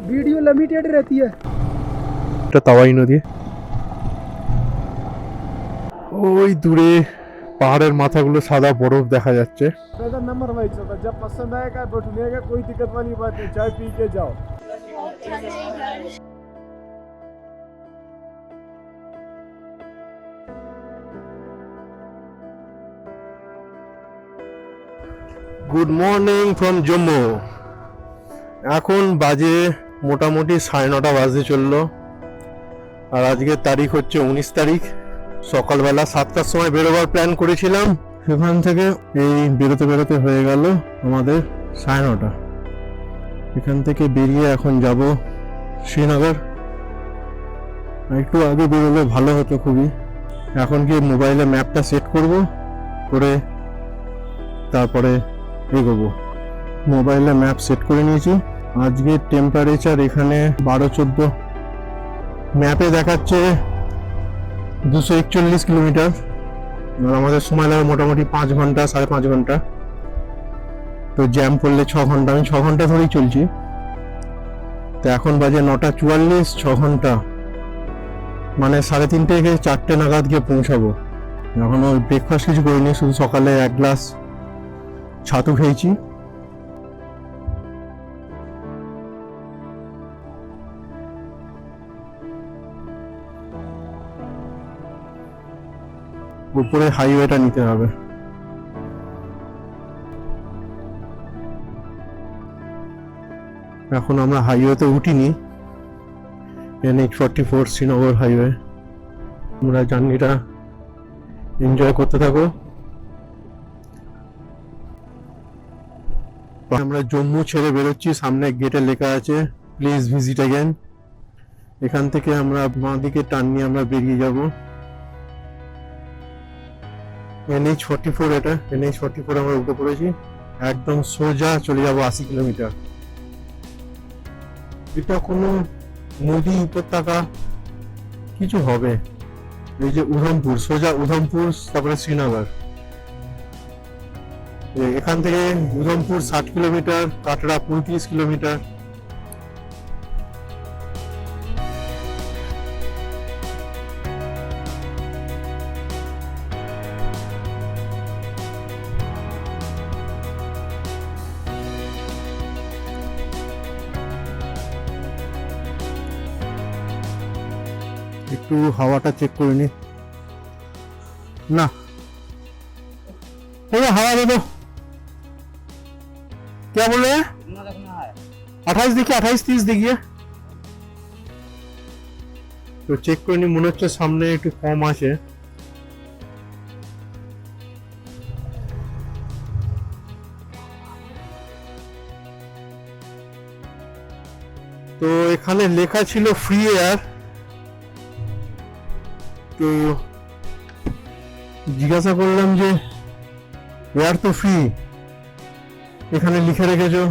Video limited रहती है। এটা তাওয়াই নদী। ওই দূরে পাহাড়ের মাথাগুলো সাদা বরফ দেখা যাচ্ছে। नंबर वाइज होगा, जब पसंद आएगा बैठने कोई दिक्कत वाली बात नहीं, चाय पी के जाओ। Good morning from Jammu. এখন বাজে মোটামুটি 9:30 বাজতে চললো। আর আজকের তারিখ হচ্ছে 19 তারিখ। সকালবেলা 7টার সময় বেরোবার প্ল্যান করেছিলাম, সেখান থেকে এই বেরোতে বেরোতে হয়ে গেল আমাদের 9:30। এখান থেকে বেরিয়ে এখন যাব শ্রীনগর। একটু আগে বেরোলে ভালো হতো খুবই। এখন গিয়ে মোবাইলে ম্যাপটা সেট করব, করে তারপরে এগোবো। মোবাইলে ম্যাপ সেট করে নিয়েছি। আজকে টেম্পারেচার এখানে 12-14, ম্যাপে দেখাচ্ছে 241 কিলোমিটার। আর আমাদের সময় লাগে মোটামুটি 5 ঘন্টা, 5.5 ঘন্টা। তো জ্যাম পড়লে 6 ঘন্টা। আমি 6 ঘন্টা ধরেই চলছি। তো এখন বাজে 9:44, 6 ঘন্টা মানে 3:30 থেকে 4টে নাগাদ গিয়ে পৌঁছাবো। এখনো ব্রেকফাস্ট কিছু করিনি, শুধু সকালে 1 গ্লাস ছাতু খেয়েছি। উপরে হাইওয়েটা নিতে হবে। এখন আমরা হাইওয়েতে উঠিনি, NH44 শ্রীনগর হাইওয়ে। আমরা জার্নিটা এনজয় করতে থাকো। আমরা জম্মু ছেড়ে বেরোচ্ছি, সামনে গেটে লেখা আছে প্লিজ ভিজিট অ্যাগেন। এখান থেকে আমরা বাঁ দিকে টার্ন নিয়ে আমরা বেরিয়ে যাব। NH44 এটা, NH44 আমরা উঠে পড়েছি। একদম সোজা চলে যাব 80 কিলোমিটার। এটা কোনো নদী উপত্যকা কিছু হবে। এই যে উধমপুর, সোজা উধমপুর, তারপরে শ্রীনগর। এখান থেকে উধমপুর 60 কিলোমিটার, কাটরা 35 কিলোমিটার। একটু হাওয়াটা চেক করে নি। না হাওয়া दे दो। क्या बोल रहे हैं? 28 देखिए, 28-30 देखिए। তো চেক করে নি, মনে হচ্ছে সামনে একটু কম আছে। তো এখানে লেখা ছিল ফ্রি এয়ার। তো জিজ্ঞাসা করলাম যে এয়ার তো ফ্রি, এখানে লিখে রেখেছো।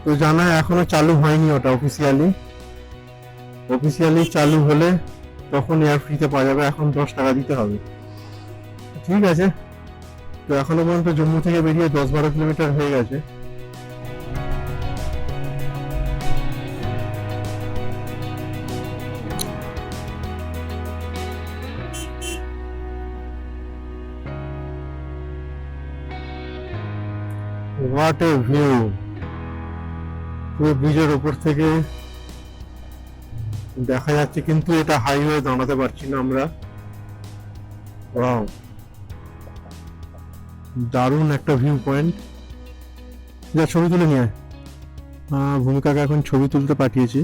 তো জানা এখনো চালু হয়নি ওটা অফিসিয়ালি চালু হলে তখন এয়ার ফ্রিতে পাওয়া যাবে। এখন 10 টাকা দিতে হবে। ঠিক আছে। তো এখনো পর্যন্ত জম্মু থেকে বেরিয়ে 10-12 কিলোমিটার হয়ে গেছে। What a view! পুরো ব্রিজের উপর থেকে দেখা যাচ্ছে, কিন্তু এটা হাইওয়ে, দাঁড়াতে পারছি না আমরা। ওয়াও, দারুণ একটা ভিউ পয়েন্ট। যা ছবি তুলে নিয়ে ভূমিকাকে এখন ছবি তুলতে পাঠিয়েছি।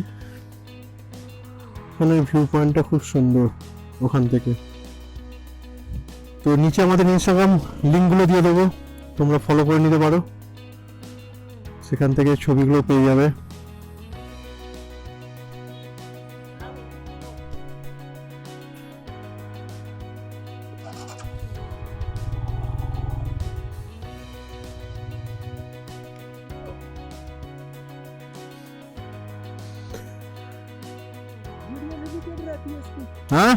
ওখানে ভিউ পয়েন্টটা খুব সুন্দর ওখান থেকে। তো নিচে আমাদের ইনস্টাগ্রাম লিঙ্কগুলো দিয়ে দেবো, তোমরা ফলো করে নিতে পারো, সেখান থেকে ছবিগুলো পেয়ে যাবে। हाँ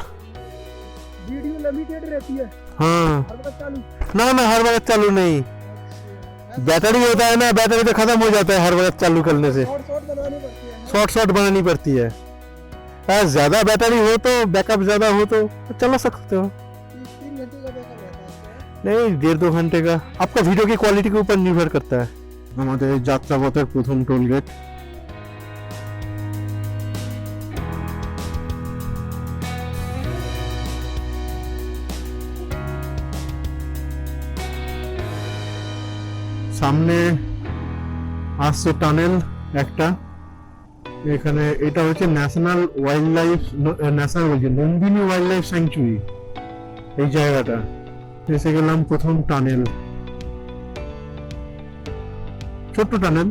वीडियो लिमिटेड रहती है। हाँ हर वक्त चालू? ना ना, हर वक्त चालू नहीं। बैटरी होता है ना, बैटरी तो खत्म हो जाता है हर वक्त चालू करने से। शॉर्ट बना शॉर्ट शॉर्ट बनानी पड़ती है। ज्यादा बैटरी हो तो बैकअप ज्यादा हो तो चला सकते हो। 3 घंटे का बैकअप रहता है इसका। नहीं 1.5-2 घंटे का आपका वीडियो की क्वालिटी के ऊपर निर्भर करता है। আমাদের যাত্রাপথের প্রথম টোল গেট। সামনে আসছে টানেল একটা, এখানে এটা হচ্ছে ন্যাশনাল ওয়াইল্ড লাইফ, ন্যাশনাল বলছি লুম্বিনী ওয়াইল্ড লাইফ স্যাংচুয়ারি। এই জায়গাটা এসে গেলাম প্রথম টানেল, ছোট্ট টানেল।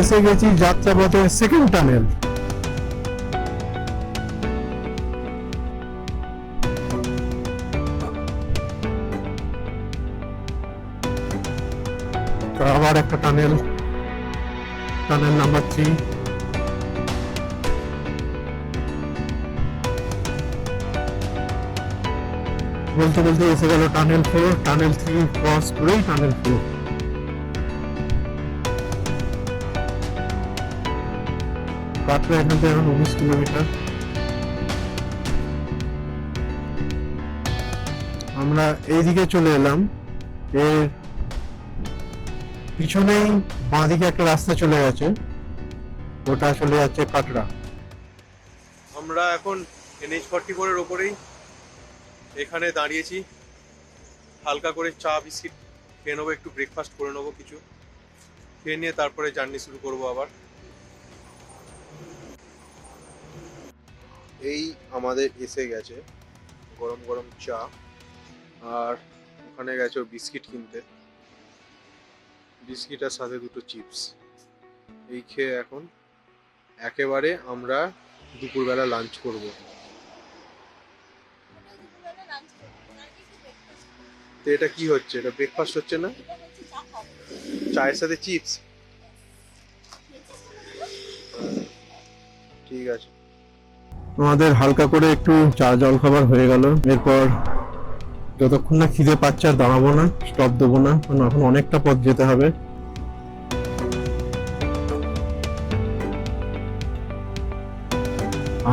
এসে গেছি যাত্রাপথের সেকেন্ড টানেল। আবার একটা টানেল, টানেল নাম্বার 3। বলতে বলতে এসে গেল টানেল 4, টানেল 3 ক্রস করেই টানেল 4। কাটরা এখান থেকে এখন 19 কিলোমিটার। আমরা এইদিকে চলে এলাম, এর পিছনেই বাঁদিকে একটা রাস্তা চলে গেছে, ওটা চলে যাচ্ছে কাটরা। আমরা এখন NH44 এর ওপরেই এখানে দাঁড়িয়েছি, হালকা করে চা বিস্কিট খেয়ে নেবো, একটু ব্রেকফাস্ট করে নেবো কিছু, খেয়ে নিয়ে তারপরে জার্নি শুরু করবো আবার। এই আমাদের এসে গেছে গরম গরম চা, আর ওখানে গেছে বিস্কিট কিনতে, বিস্কিটের সাথে 2টো চিপস। এই খেয়ে এখন একেবারে আমরা দুপুরবেলা লাঞ্চ করব। তো এটা কি হচ্ছে? এটা ব্রেকফাস্ট হচ্ছে না, চায়ের সাথে চিপস। ঠিক আছে, আমাদের হালকা করে একটু চা জল খাবার হয়ে গেল। এরপর যতক্ষণ না খিদে পাচ্ছে আর দাঁড়াবো না, স্টপ দেবো না, কারণ এখন অনেকটা পথ যেতে হবে।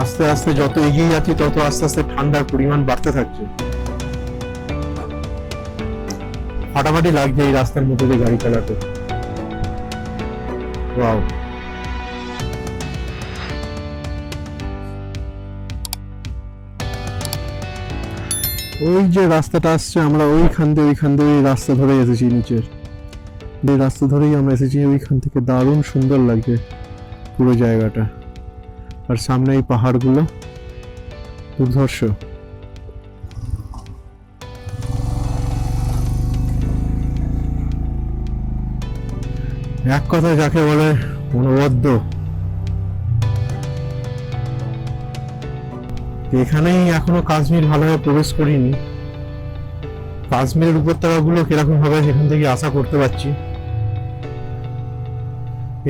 আস্তে আস্তে যত এগিয়ে যাচ্ছি তত আস্তে আস্তে ঠান্ডার পরিমাণ বাড়তে থাকছে। ফাটাফাটি লাগছে এই রাস্তার মধ্যে দিয়ে গাড়ি চালাতে। ওয়াও, ওই যে রাস্তাটা আসছে, আমরা ওইখান দিয়ে রাস্তা ধরে এসেছি, নিচের এই রাস্তা ধরেই আমরা এসেছি। ওইখান থেকে দারুণ সুন্দর লাগছে পুরো জায়গাটা, আর সামনে এই পাহাড়গুলো দুর্ধর্ষ। এক কথায় যাকে বলে অনবদ্য। এখানেই এখনো কাশ্মীর ভালোভাবে প্রবেশ করিনি, কাশ্মীরের উপত্যকাগুলো কিরকম হবে সেখান থেকে আশা করতে পারছি।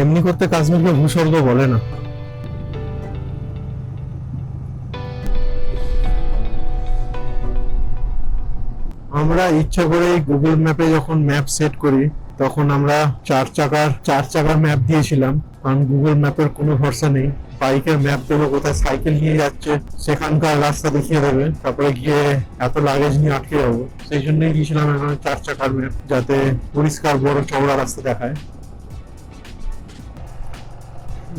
এমনি করতে কাশ্মীরকে ভূস্বর্গ বলে না। আমরা ইচ্ছা করে গুগল ম্যাপে যখন ম্যাপ সেট করি তখন আমরা চার চাকার ম্যাপ দিয়েছিলাম, কারণ গুগল ম্যাপের কোনো ভরসা নেই। বাইকের ম্যাপ দেবো কোথায় সাইকেল নিয়ে যাচ্ছে সেখানকার রাস্তা দেখিয়ে দেবে, তারপরে গিয়ে এত লাগেজ নিয়ে আটকে যাবো। সেই জন্যই দিয়েছিলাম এখানে 4 চাকার ম্যাপ, যাতে পরিষ্কার বড় চওড়া রাস্তা দেখায়।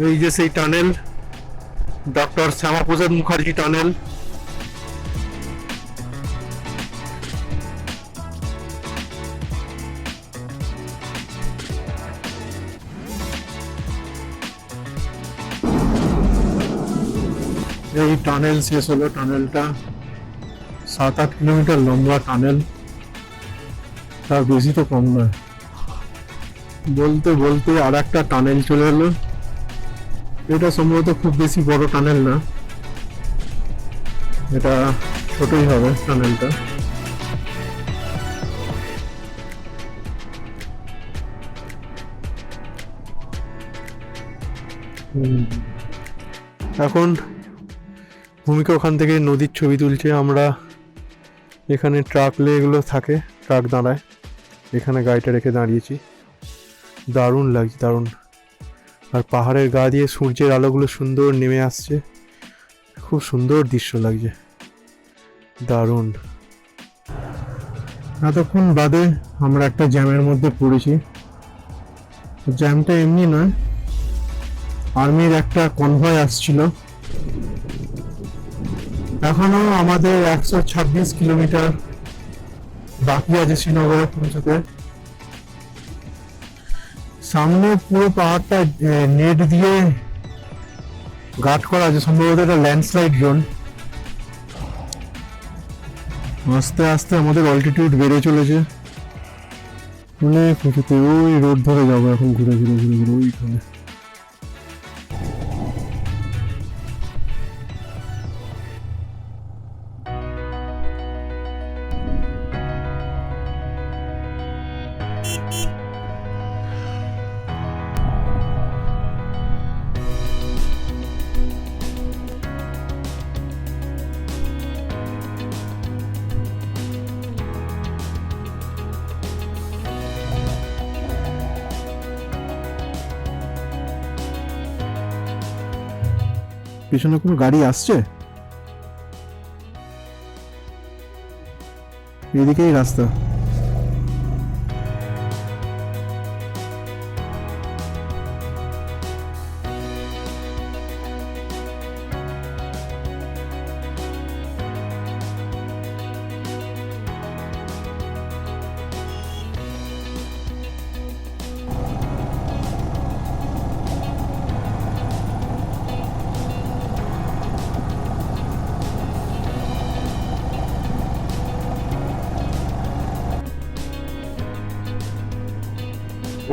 এই যে সেই tunnel, doctor Shyamaprasad Mukherjee tunnel. এই টানেল শেষ হলো, টানেলটা 7-8 কিলোমিটার লম্বা টানেল, তার বেশি তো কম নয়। বলতে বলতে আর একটা টানেল চলে এলো, এটা সম্ভবত খুব বেশি বড় টানেল না, এটা ছোটই হবে টানেলটা। এখন ভূমিকা ওখান থেকে নদীর ছবি তুলছে। আমরা এখানে ট্রাক এগুলো থাকে, ট্রাক দাঁড়ায়, এখানে গাড়িটা রেখে দাঁড়িয়েছি। দারুণ লাগছে, দারুণ। আর পাহাড়ের গা দিয়ে সূর্যের আলোগুলো সুন্দর নেমে আসছে, খুব সুন্দর দৃশ্য লাগছে, দারুণ। এতক্ষণ বাদে আমরা একটা জ্যামের মধ্যে পড়েছি। জ্যামটা এমনি নয়, আর্মির একটা কনভয় আসছিল। এখনো আমাদের 126 কিলোমিটার বাকি আছে শ্রীনগরে পৌঁছতে। সামনে পুরো পাহাড়টা নেট দিয়ে গার্ড করা আছে, সম্ভবত এটা ল্যান্ডস্লাইড জোন। আস্তে আস্তে আমাদের অল্টিটিউড বেড়ে চলেছে অনেক উঁচুতে। ওই রোড ধরে যাবো এখন ঘুরে ঘুরে ঘুরে ঘুরে ওইখানে। পিছনে কোনো গাড়ি আসছে? এদিকেই রাস্তা।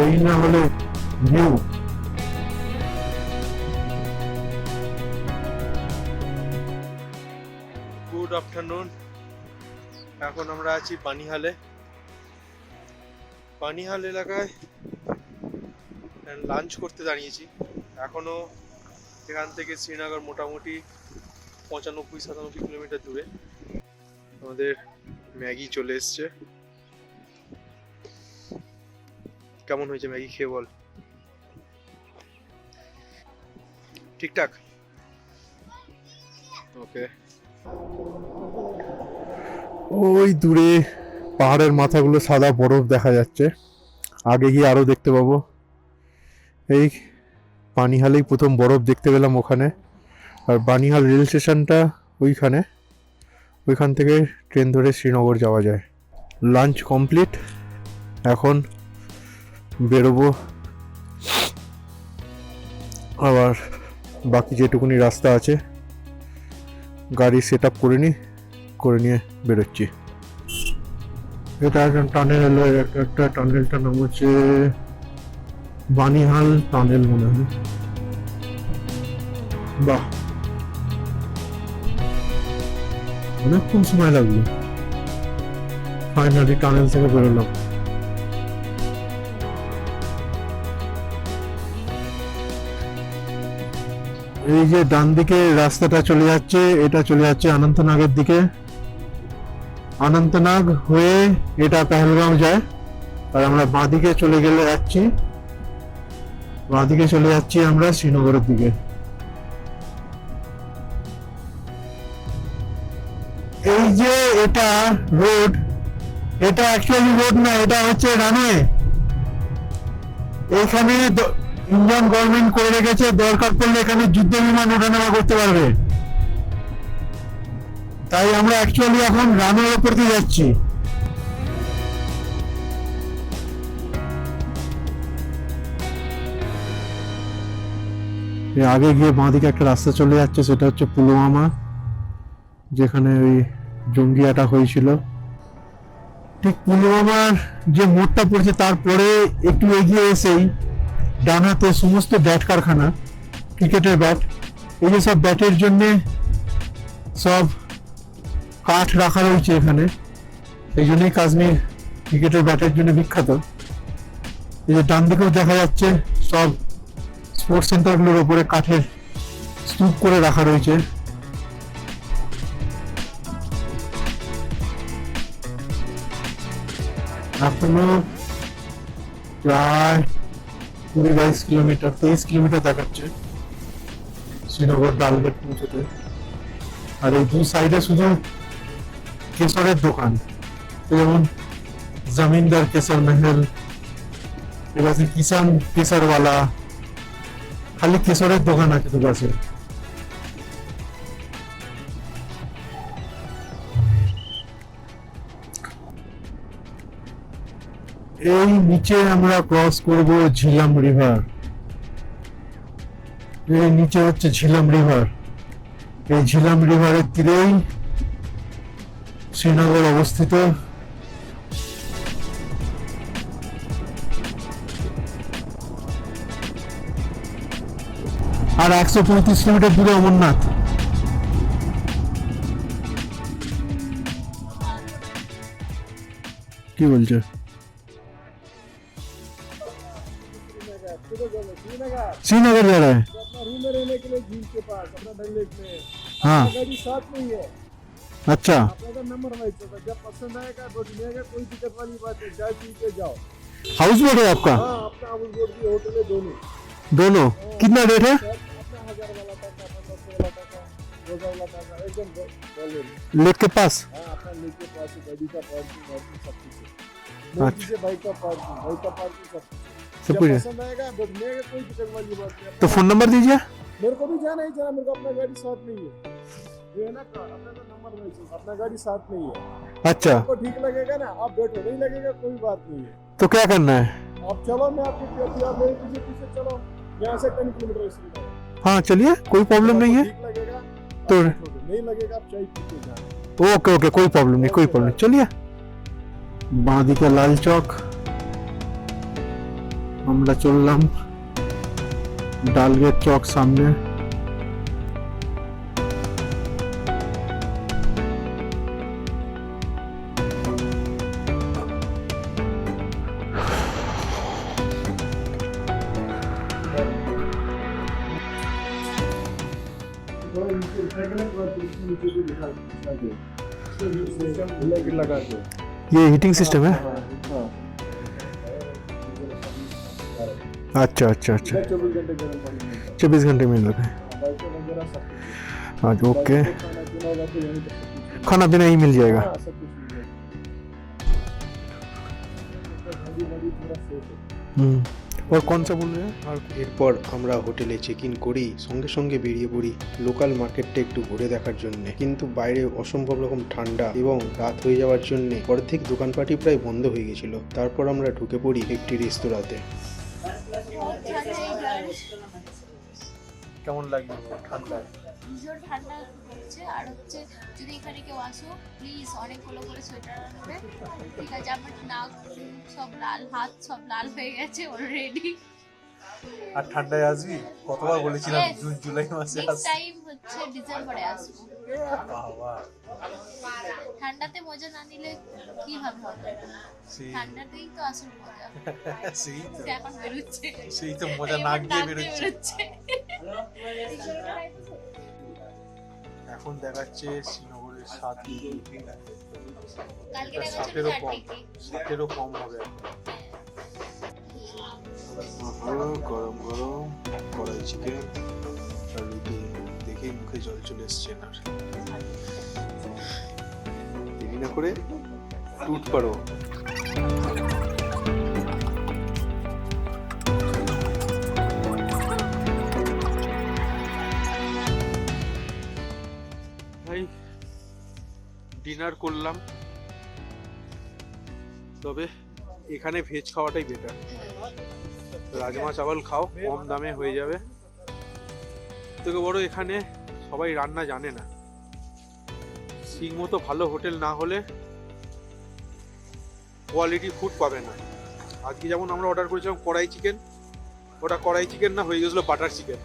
ওই না হলে ভিউ। Good afternoon. এখন আমরা আছি পানিহালে। পানিহাল এলাকায় লাঞ্চ করতে দাঁড়িয়েছি। এখনো এখান থেকে শ্রীনগর মোটামুটি 95-97 কিলোমিটার দূরে। আমাদের ম্যাগি চলে এসছে। কেমন হয়েছে ম্যাগি, খেয়ে বল। ঠিকঠাক? ওকে। ওই দূরে পাহাড়ের মাথাগুলো সাদা বরফ দেখা যাচ্ছে, আগে গিয়ে আরো দেখতে পাবো। এই পানিহালেই প্রথম বরফ দেখতে পেলাম ওখানে। আর বানিহাল রেল স্টেশনটা ওইখানে, ওইখান থেকে ট্রেন ধরে শ্রীনগর যাওয়া যায়। লাঞ্চ কমপ্লিট, এখন বেরোবো। আবার বাকি যেটুকুনি রাস্তা আছে গাড়ি সেট আপ করে নিয়ে বেরোচ্ছি। এটা একটা টানেল এলো, একটা টানেলটার নাম হচ্ছে বানিহাল টানেল মনে হয়। বাহ, অনেকক্ষণ সময় লাগলো, ফাইনালি টানেল থেকে বেরোলাম। এই যে ডান দিকে রাস্তাটা চলে যাচ্ছে, এটা চলে যাচ্ছে অনন্তনাগের দিকে। অনন্তনাগ হয়ে এটা পেহেলগাঁও যায়। আর আমরা বাঁদিকে চলে যাচ্ছি আমরা শ্রীনগরের দিকে। এই যে এটা রোড, এটা অ্যাকচুয়ালি রোড না, এটা হচ্ছে রানওয়ে। এখানে ইন্ডিয়ান গভর্নমেন্ট করে রেখেছে, দরকার পড়লে এখানে যুদ্ধ বিমান ওঠানামা করতে পারবে। তাই আমরা অ্যাকচুয়ালি এখন রানওয়ের উপর দিয়ে যাচ্ছি। আগে গিয়ে বাঁদিকে একটা রাস্তা চলে যাচ্ছে, সেটা হচ্ছে পুলওয়ামা, যেখানে ওই জঙ্গি অ্যাটাক হয়েছিল। ঠিক পুলওয়ামার যে মোড়টা পড়েছে তারপরে একটু এগিয়ে এসেই ডান হাতে সমস্ত ব্যাট কারখানা, ক্রিকেটের ব্যাট। এই যে সব ব্যাটের জন্যে সব কাঠ রাখা রয়েছে এখানে, এই জন্যই কাশ্মীর ক্রিকেটের ব্যাটের জন্য বিখ্যাত। এই যে ডান দিকেও দেখা যাচ্ছে সব স্পোর্টস সেন্টারগুলোর উপরে কাঠের স্তূপ করে রাখা রয়েছে। এখনো প্রায় 20-22 কিলোমিটার, 23 কিলোমিটার দেখাচ্ছে শ্রীনগর ডালগেট পৌঁছতে। আর এই দু সাইডে শুধু কেশরের দোকান, যেমন জমিনদার কেশর মেহেল, এবার কিষান কেশরওয়ালা, খালি কেশরের দোকান আছে দুপাশে। এই নিচে আমরা ক্রস করব ঝিলাম রিভার। এই নিচে হচ্ছে ঝিলাম রিভার। এই ঝিলাম রিভারের তীরেই শ্রীনগর অবস্থিত। আর 135 কিলোমিটার দূরে অমরনাথ। কি বলছো? श्रीनगर जा रहा है। अपना रूम में रहने के लिए झील के पास अपना डल लेक में। हाँ। अपना गाड़ी साथ में ही है। अच्छा, आपका नंबर वाइज होगा, जब पसंद आएगा तो मिलेगा, कोई दिक्कत वाली बात नहीं, चाय पी के जाओ। हाउस बोट है आपका? हाँ, अपना हाउस बोट भी होटल है दोनों। दोनों कितना रेट है? अपना 1000 वाला टका, 1500 वाला टका, 2000 वाला टका, एकदम बोले। लेक के पास? हाँ, अपना लेक के पास गाड़ी का पार्किंग सब कुछ है। अच्छा। बाइक का पार्किंग सब कुछ। सब जब कुछ है। पसंद आएगा तो मिलेगा, कोई दिक्कत वाली बात नहीं। तो फोन नंबर दीजिए। मेरे को भी जाना ही जाना, मेरे को अपना गाड़ी साथ नहीं है। ये है ना, अपना तो नंबर वाइज अपना गाड़ी साथ नहीं है। अच्छा, आपको ठीक लगेगा ना, आप बैठो, नहीं लगेगा कोई बात नहीं है। तो क्या करना है? आप चलो, मैं आपके आप मेरे पीछे पीछे चलो, यहाँ से 10 किलोमीटर है। हाँ चलिए, कोई प्रॉब्लम नहीं है। ठीक लगेगा तो नहीं लगेगा, आप चाय पी के जाना। ओके ओके, कोई प्रॉब्लम नहीं, कोई प्रॉब्लम नहीं। चलिए, বাঁদিকে লাল চক, আমরা চললাম ডালগেট চক সামনে। लगा के ये हीटिंग सिस्टम है? अच्छा अच्छा अच्छा, 24 घंटे गर्म पानी मिलता 24 घंटे मिल रहा है। है। बाइक वगैरह सब कुछ। आज ओके, खाना पीना होगा तो यहीं पे सब कुछ। खाना पीना ही मिल जाएगा। हाँ, सब कुछ मिल जाएगा। गाड़ी पूरा सेफ है। और कौन सा बोल रहे हैं? और এরপর আমরা হোটেলে চেক ইন করেই সঙ্গে সঙ্গে বেরিয়ে পড়ি লোকাল মার্কেটটা একটু ঘুরে দেখার জন্য। কিন্তু বাইরে অসম্ভব রকম ঠান্ডা এবং রাত হয়ে যাওয়ার জন্য অর্ধেক দোকানপাটি প্রায় বন্ধ হয়ে গেছিল। তারপর আমরা ঢুকে পড়ি একটি রেস্তোরাঁতে। কেমন লাগলো ঠান্ডা? ভীষণ ঠান্ডা হচ্ছে। আর হচ্ছে যদি এখানে কেউ আসো প্লিজ অনেকগুলো করে সোয়েটার আনবে, ঠিক আছে? আমার নাক সব লাল, হাত সব লাল হয়ে গেছে অলরেডি। আর ঠান্ডায় আসবি, কতবার বলেছিলাম জুন জুলাই মাসে নেক্সট আসবি। টাইম হচ্ছে ডিসেম্বরে আসবো। বাবা, ঠান্ডাতে মজা না নিলে কিভাবে হবে? সেই ঠান্ডাতেই তো আসল মজা। সেই তো সে এখন বেরোচ্ছে, সেই তো মজা নাক দিয়ে বেরোচ্ছে। এখন দেখাচ্ছে শ্রীনগরের 7 ডিগ্রি, কালকে এটা দেখাচ্ছিল 7-এরও 4 কম, ডিগ্রি। 7-এরও কম হবে এখন। গরম গরম কড়াই চিকেন আর রুটি দেখেই মুখে জল চলে এসছে না। দেরি না করে টুট পারো। ভাই ডিনার করলাম, তবে এখানে ভেজ খাওয়াটাই বেটার। রাজমা চাওয়াল খাও, কম দামে হয়ে যাবে। থেকে বড় এখানে সবাই রান্না জানে না। ঠিক মতো ভালো হোটেল না হলে কোয়ালিটি ফুড পাবে না। আজকে যেমন আমরা অর্ডার করেছিলাম কড়াই চিকেন, ওটা কড়াই চিকেন না, হয়ে গেছিলো বাটার চিকেন।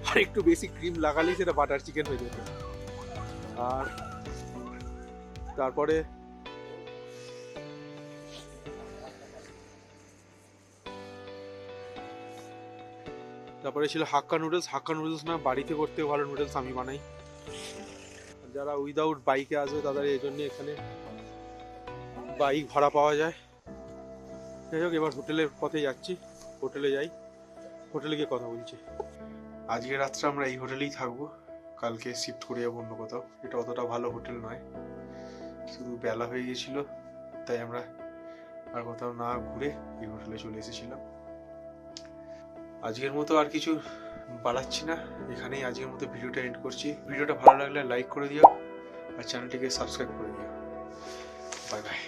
আর একটু বেশি ক্রিম লাগালেই সেটা বাটার চিকেন হয়ে যেত। আর তারপরে তারপরে ছিল হাক্কা নুডলস। হাক্কা নুডলস না, বাড়িতে করতেও ভালো নুডলস আমি বানাই। যারা উইদাউট বাইকে আসবে তাদের এই জন্য এখানে বাইক ভাড়া পাওয়া যায়। যাই হোক, এবার হোটেলের পথে যাচ্ছি, হোটেলে যাই, হোটেলে গিয়ে কথা বলছি। আজকে রাত্রে আমরা এই হোটেলেই থাকবো, কালকে শিফট করে যাবো অন্য কোথাও। এটা অতটা ভালো হোটেল নয়, শুধু বেলা হয়ে গেছিল তাই আমরা আর কোথাও না ঘুরে এই হোটেলে চলে এসেছিলাম। আজকের মতো আর কিছু বাড়াচ্ছি না, এখানেই আজকের মতো ভিডিওটা এন্ড করছি। ভিডিওটা ভালো লাগলে লাইক করে দিও আর চ্যানেলটিকে সাবস্ক্রাইব করে দিও। Bye bye.